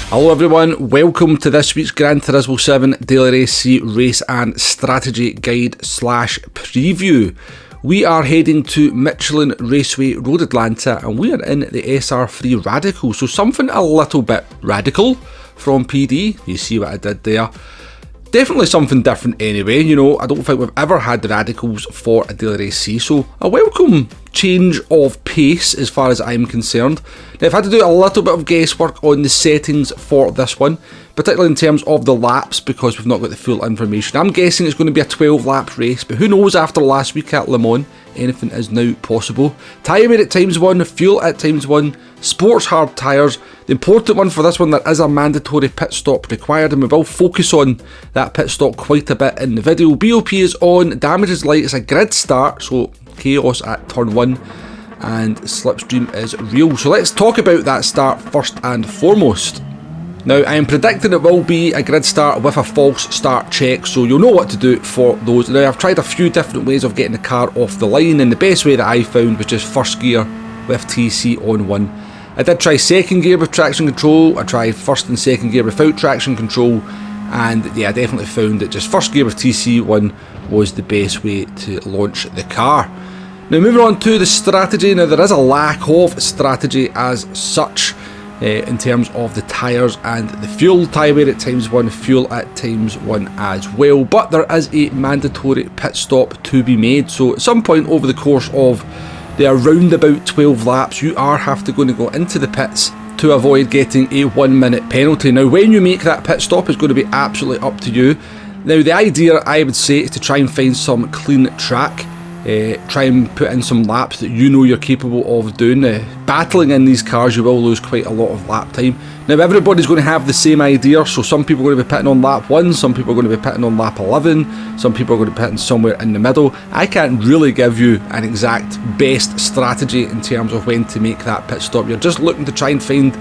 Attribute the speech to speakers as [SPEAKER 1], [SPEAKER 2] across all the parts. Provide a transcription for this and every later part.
[SPEAKER 1] Hello everyone, welcome to this week's Gran Turismo 7 Daily Race Race and Strategy Guide / Preview. We are heading to Michelin Raceway Road Atlanta and we are in the SR3 Radical, so something a little bit radical from PD. You see what I did there? Definitely something different anyway. You know, I don't think we've ever had the Radicals for a Daily Race C, so a welcome change of pace as far as I'm concerned. Now I've had to do a little bit of guesswork on the settings for this one, particularly in terms of the laps because we've not got the full information. I'm guessing it's going to be a 12 lap race, but who knows, after last week at Le Mans, anything is now possible. Tyre wear at ×1, fuel at ×1, sports hard tyres. The important one for this one, there is a mandatory pit stop required, and we will focus on that pit stop quite a bit in the video. BOP is on, damage is light, it's a grid start, so chaos at turn 1, and slipstream is real. So let's talk about that start first and foremost. Now I am predicting it will be a grid start with a false start check, so you'll know what to do for those. Now I've tried a few different ways of getting the car off the line, and the best way that I found was just first gear with TC on 1. I did try second gear with traction control, I tried first and second gear without traction control, and yeah, I definitely found that just first gear with TC1 was the best way to launch the car. Now moving on to the strategy. Now there is a lack of strategy as such in terms of the tyres and the fuel. Tyre wear at ×1, fuel at ×1 as well, but there is a mandatory pit stop to be made, so at some point over the course of the around about 12 laps you are going to go into the pits to avoid getting a 1 minute penalty. Now when you make that pit stop it's going to be absolutely up to you. Now the idea, I would say, is to try and find some clean track. Try and put in some laps that you know you're capable of doing. Battling in these cars you will lose quite a lot of lap time. Now everybody's going to have the same idea, so some people are going to be pitting on lap 1, some people are going to be pitting on lap 11, some people are going to be pitting somewhere in the middle. I can't really give you an exact best strategy in terms of when to make that pit stop. You're just looking to try and find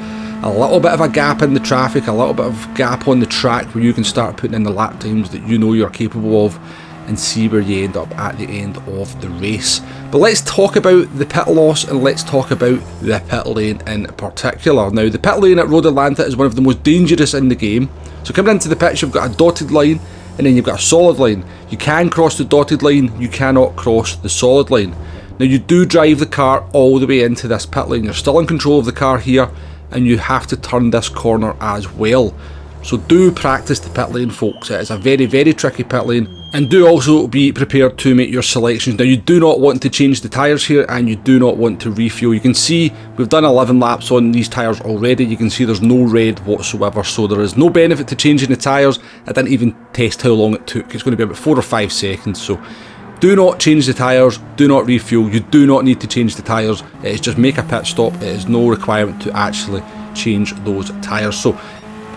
[SPEAKER 1] a little bit of a gap in the traffic, a little bit of gap on the track where you can start putting in the lap times that you know you're capable of, and see where you end up at the end of the race. But let's talk about the pit loss and let's talk about the pit lane in particular. Now the pit lane at Road Atlanta is one of the most dangerous in the game. So coming into the pits you've got a dotted line and then you've got a solid line. You can cross the dotted line, you cannot cross the solid line. Now you do drive the car all the way into this pit lane. You're still in control of the car here and you have to turn this corner as well. So do practice the pit lane, folks. It is a very, very tricky pit lane, and do also be prepared to make your selections. Now you do not want to change the tyres here and you do not want to refuel. You can see we've done 11 laps on these tyres already. You can see there's no red whatsoever, so there is no benefit to changing the tyres. I didn't even test how long it took. It's going to be about 4 or 5 seconds, so do not change the tyres, do not refuel. You do not need to change the tyres. It is just make a pit stop. It is no requirement to actually change those tyres. So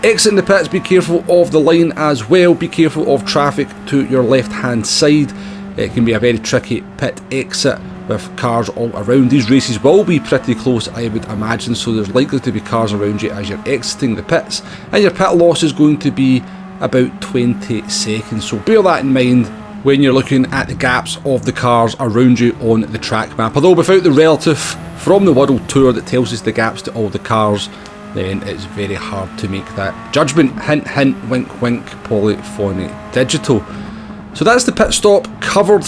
[SPEAKER 1] exiting the pits, be careful of the line as well, be careful of traffic to your left hand side. It can be a very tricky pit exit with cars all around. These races will be pretty close, I would imagine, so there's likely to be cars around you as you're exiting the pits, and your pit loss is going to be about 20 seconds, so bear that in mind when you're looking at the gaps of the cars around you on the track map. Although without the relative from the World Tour that tells us the gaps to all the cars, then it's very hard to make that judgment. Hint hint, wink wink, polyphony digital. So that's the pit stop covered.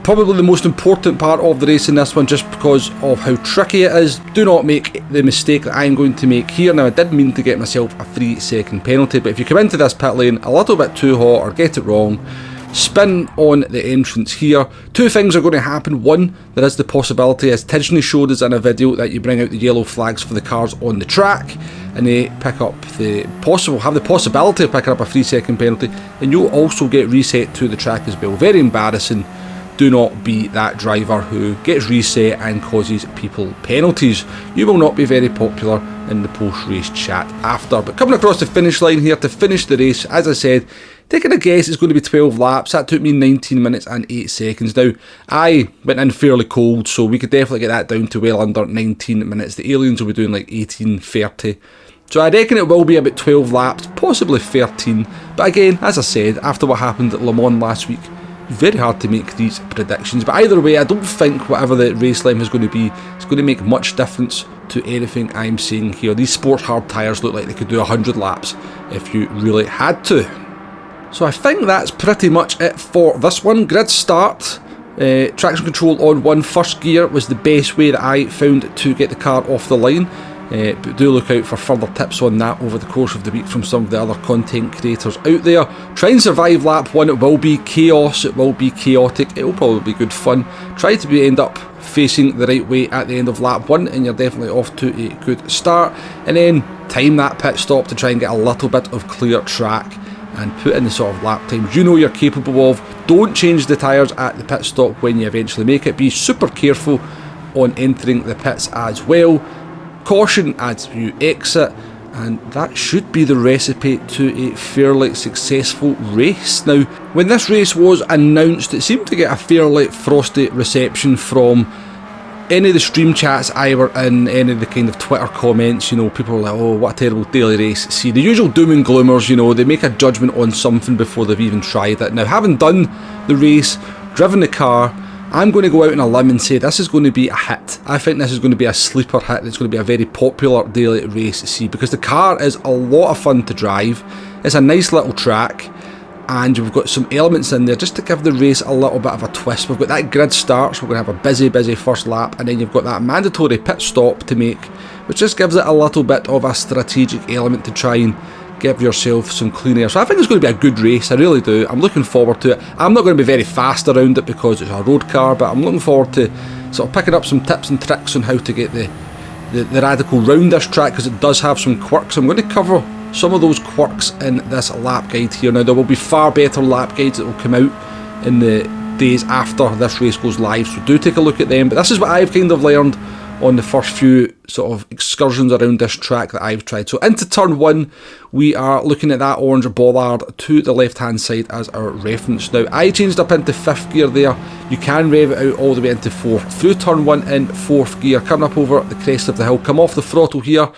[SPEAKER 1] Probably the most important part of the race in this one, just because of how tricky it is. Do not make the mistake that I'm going to make here. Now I did mean to get myself a 3-second penalty, but if you come into this pit lane a little bit too hot or get it wrong, spin on the entrance here. Two things are going to happen. One, there is the possibility, as Tidgney showed us in a video, that you bring out the yellow flags for the cars on the track and they pick up the possibility of picking up a 3-second penalty, and you'll also get reset to the track as well. Very embarrassing. Do not be that driver who gets reset and causes people penalties. You will not be very popular in the post-race chat after. But coming across the finish line here to finish the race, as I said, taking a guess it's going to be 12 laps. That took me 19 minutes and 8 seconds. Now, I went in fairly cold, so we could definitely get that down to well under 19 minutes. The aliens will be doing like 18:30. So I reckon it will be about 12 laps, possibly 13. But again, as I said, after what happened at Le Mans last week, very hard to make these predictions. But either way, I don't think whatever the race length is going to be, it's going to make much difference to anything I'm saying here. These sports hard tyres look like they could do 100 laps if you really had to. So I think that's pretty much it for this one. Grid start. Traction control on 1 first gear was the best way that I found to get the car off the line. But do look out for further tips on that over the course of the week from some of the other content creators out there. Try and survive lap 1. It will be chaos, it will be chaotic, it will probably be good fun. Try to end up facing the right way at the end of lap 1 and you're definitely off to a good start. And then time that pit stop to try and get a little bit of clear track and put in the sort of lap times you know you're capable of. Don't change the tyres at the pit stop when you eventually make it. Be super careful on entering the pits as well. Caution as you exit, and that should be the recipe to a fairly successful race. Now, when this race was announced, it seemed to get a fairly frosty reception from any of the stream chats I were in, any of the kind of Twitter comments. You know, people were like, oh, what a terrible daily race. See, the usual doom and gloomers, you know, they make a judgment on something before they've even tried it. Now, having done the race, driven the car, I'm going to go out on a limb and say this is going to be a hit. I think this is going to be a sleeper hit. It's going to be a very popular daily race to see because the car is a lot of fun to drive. It's a nice little track and we've got some elements in there just to give the race a little bit of a twist. We've got that grid start, so we're going to have a busy first lap, and then you've got that mandatory pit stop to make, which just gives it a little bit of a strategic element to try and give yourself some clean air. So I think it's going to be a good race, I really do. I'm looking forward to it. I'm not going to be very fast around it because it's a road car, but I'm looking forward to sort of picking up some tips and tricks on how to get the Radical round this track, because it does have some quirks. I'm going to cover some of those quirks in this lap guide here. Now, there will be far better lap guides that will come out in the days after this race goes live, so do take a look at them. But this is what I've kind of learned on the first few sort of excursions around this track that I've tried. So into turn 1, we are looking at that orange bollard to the left hand side as our reference. Now, I changed up into 5th gear there. You can rev it out all the way into 4th. Through turn 1 in 4th gear, coming up over the crest of the hill, come off the throttle here.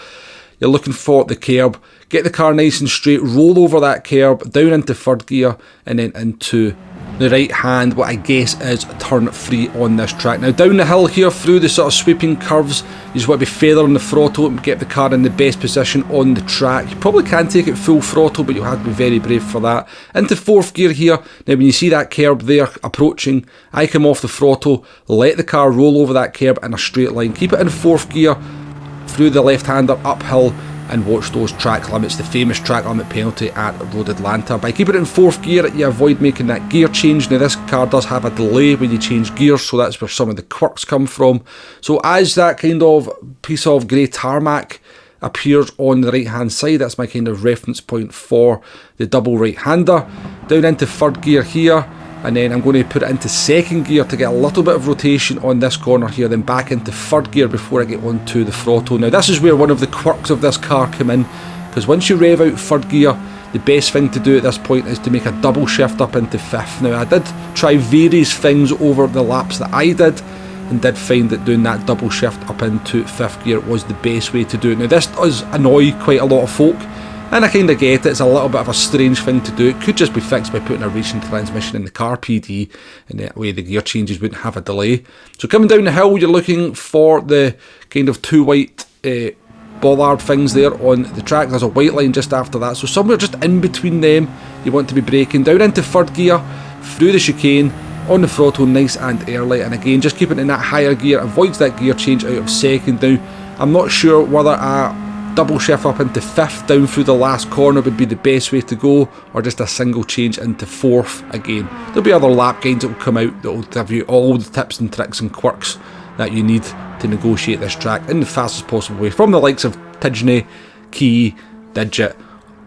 [SPEAKER 1] You're looking for the curb, get the car nice and straight, roll over that curb, down into 3rd gear, and then into the right hand, what I guess is turn 3 on this track. Now, down the hill here, through the sort of sweeping curves, you just want to be feathering the throttle and get the car in the best position on the track. You probably can take it full throttle, but you'll have to be very brave for that. Into 4th gear here. Now, when you see that curb there approaching, I come off the throttle, let the car roll over that curb in a straight line. Keep it in 4th gear, through the left-hander uphill, and watch those track limits, the famous track limit penalty at Road Atlanta. By keeping it in 4th gear, you avoid making that gear change. Now, this car does have a delay when you change gears, so that's where some of the quirks come from. So as that kind of piece of grey tarmac appears on the right hand side, that's my kind of reference point for the double right-hander. Down into 3rd gear here, and then I'm going to put it into 2nd gear to get a little bit of rotation on this corner here, then back into 3rd gear before I get onto the throttle. Now, this is where one of the quirks of this car come in, because once you rev out 3rd gear, the best thing to do at this point is to make a double shift up into 5th. Now, I did try various things over the laps that I did, and did find that doing that double shift up into 5th gear was the best way to do it. Now, this does annoy quite a lot of folk, and I kind of get it. It's a little bit of a strange thing to do. It could just be fixed by putting a racing transmission in the car PD, and that way the gear changes wouldn't have a delay. So coming down the hill, you're looking for the kind of 2 white bollard things there on the track. There's a white line just after that, so somewhere just in between them you want to be braking. Down into 3rd gear, through the chicane, on the throttle nice and early, and again just keeping it in that higher gear, avoids that gear change out of 2nd. Now, I'm not sure whether a double shift up into 5th down through the last corner would be the best way to go, or just a single change into 4th. Again, there'll be other lap guides that will come out that will give you all the tips and tricks and quirks that you need to negotiate this track in the fastest possible way, from the likes of Tidgeney, Key, Digit,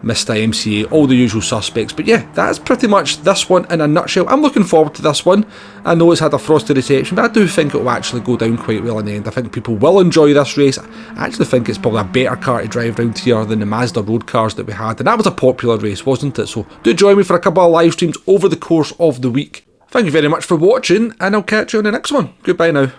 [SPEAKER 1] Mista MCA, all the usual suspects. But yeah, that's pretty much this one in a nutshell. I'm looking forward to this one. I know it's had a frosty reception, but I do think it will actually go down quite well in the end. I think people will enjoy this race. I actually think it's probably a better car to drive around here than the Mazda road cars that we had, and that was a popular race, wasn't it? So do join me for a couple of live streams over the course of the week. Thank you very much for watching, and I'll catch you on the next one. Goodbye now.